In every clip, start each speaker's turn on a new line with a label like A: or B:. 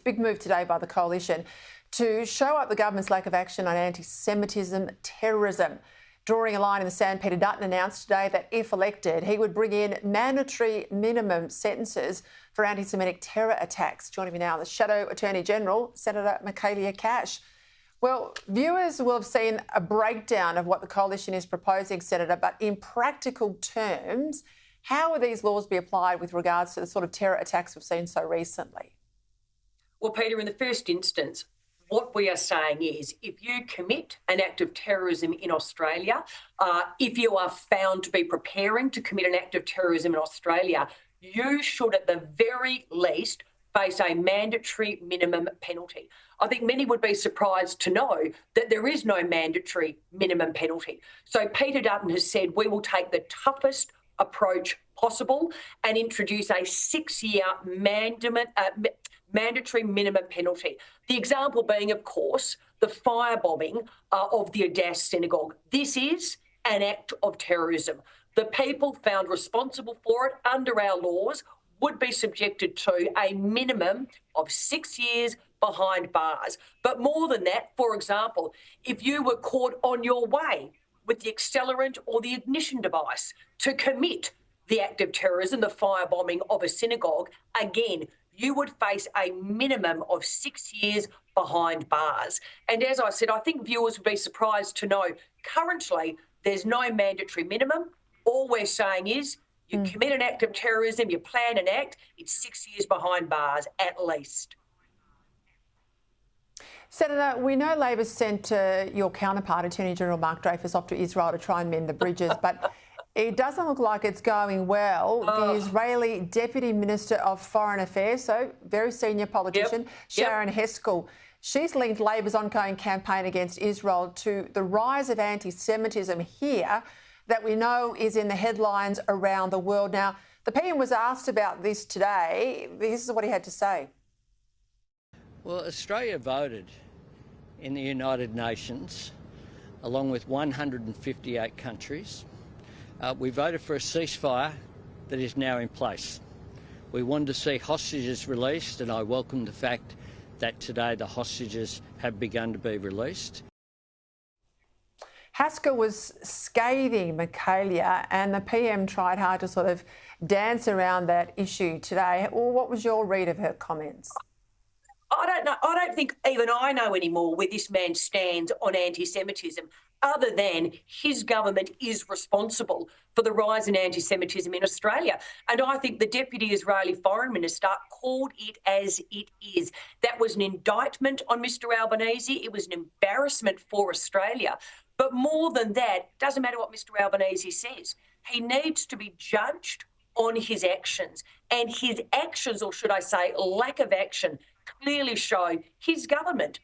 A: Big move today by the coalition to show up the government's lack of action on anti-Semitism, terrorism. Drawing a line in the sand, Peter Dutton announced today that if elected, he would bring in mandatory minimum sentences for anti-Semitic terror attacks. Joining me now, the Shadow Attorney-General, Senator Michaelia Cash. Well, viewers will have seen a breakdown of what the coalition is proposing, Senator, but in practical terms, how will these laws be applied with regards to the sort of terror attacks we've seen so recently?
B: Well, Peter, in the first instance, what we are saying is if you commit an act of terrorism in Australia, if you are found to be preparing to commit an act of terrorism in Australia, you should at the very least face a mandatory minimum penalty. I think many would be surprised to know that there is no mandatory minimum penalty. So Peter Dutton has said we will take the toughest approach possible and introduce a 6-year mandatory minimum penalty. The example being, of course, the firebombing of the Adass synagogue. This is an act of terrorism. The people found responsible for it under our laws would be subjected to a minimum of 6 years behind bars. But more than that, for example, if you were caught on your way with the accelerant or the ignition device to commit the act of terrorism, the firebombing of a synagogue, again, you would face a minimum of 6 years behind bars. And as I said, I think viewers would be surprised to know currently there's no mandatory minimum. All we're saying is you commit an act of terrorism, you plan an act, it's 6 years behind bars at least.
A: Senator, we know Labor sent your counterpart, Attorney-General Mark Dreyfus, off to Israel to try and mend the bridges, but it doesn't look like it's going well. The Israeli Deputy Minister of Foreign Affairs, so very senior politician, Sharon Heskell, she's linked Labor's ongoing campaign against Israel to the rise of anti-Semitism here that we know is in the headlines around the world. Now, the PM was asked about this today. This is what he had to say.
C: Well, Australia voted in the United Nations, along with 158 countries. We voted for a ceasefire that is now in place. We wanted to see hostages released, and I welcome the fact that today the hostages have begun to be released.
A: Haskell was scathing Michaelia, and the PM tried hard to sort of dance around that issue today. Well, what was your read of her comments?
B: I don't know. I don't think even I know anymore where this man stands on anti-Semitism, other than his government is responsible for the rise in anti-Semitism in Australia. And I think the Deputy Israeli Foreign Minister called it as it is. That was an indictment on Mr Albanese. It was an embarrassment for Australia. But more than that, doesn't matter what Mr Albanese says. He needs to be judged on his actions. And his actions, or should I say lack of action, clearly show his government.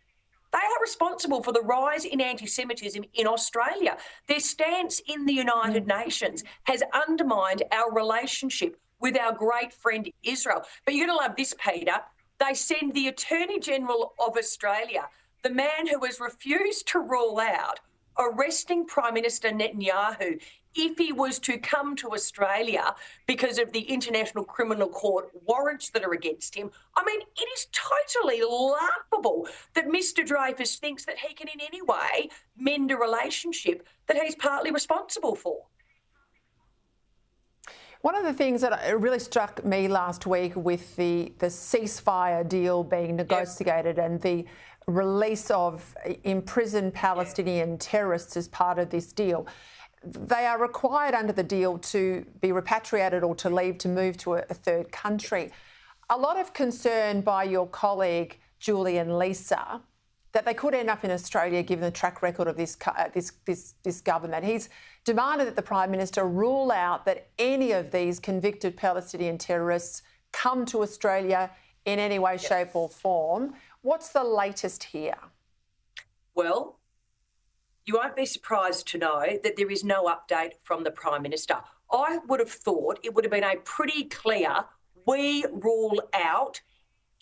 B: They are responsible for the rise in anti-Semitism in Australia. Their stance in the United Nations has undermined our relationship with our great friend Israel. But you're going to love this, Peter. They send the Attorney-General of Australia, the man who has refused to rule out arresting Prime Minister Netanyahu if he was to come to Australia because of the International Criminal Court warrants that are against him. I mean, it is totally laughable that Mr Dreyfus thinks that he can in any way mend a relationship that he's partly responsible for.
A: One of the things that really struck me last week with the ceasefire deal being negotiated and the release of imprisoned Palestinian terrorists as part of this deal, they are required under the deal to be repatriated or to leave to move to a third country. A lot of concern by your colleague Julie and Lisa that they could end up in Australia given the track record of this government. He's demanded that the Prime Minister rule out that any of these convicted Palestinian terrorists come to Australia in any way, shape or form. What's the latest here?
B: Well, you won't be surprised to know that there is no update from the Prime Minister. I would have thought it would have been a pretty clear, we rule out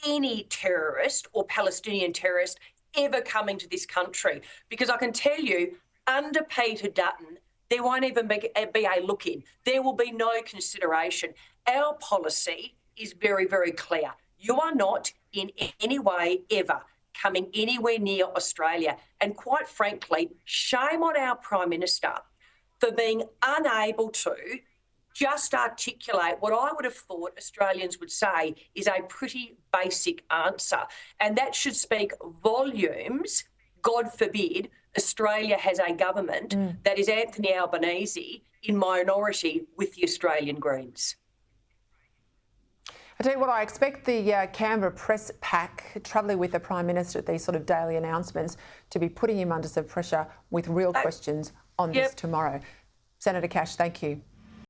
B: any terrorist or Palestinian terrorist ever coming to this country. Because I can tell you, under Peter Dutton, there won't even be a look-in. There will be no consideration. Our policy is very, very clear. You are not in any way ever coming anywhere near Australia. And quite frankly, shame on our Prime Minister for being unable to just articulate what I would have thought Australians would say is a pretty basic answer. And that should speak volumes. God forbid Australia has a government that is Anthony Albanese in minority with the Australian Greens.
A: I tell you what, I expect the Canberra press pack, travelling with the Prime Minister at these sort of daily announcements, to be putting him under some pressure with real questions on this tomorrow. Senator Cash, thank you.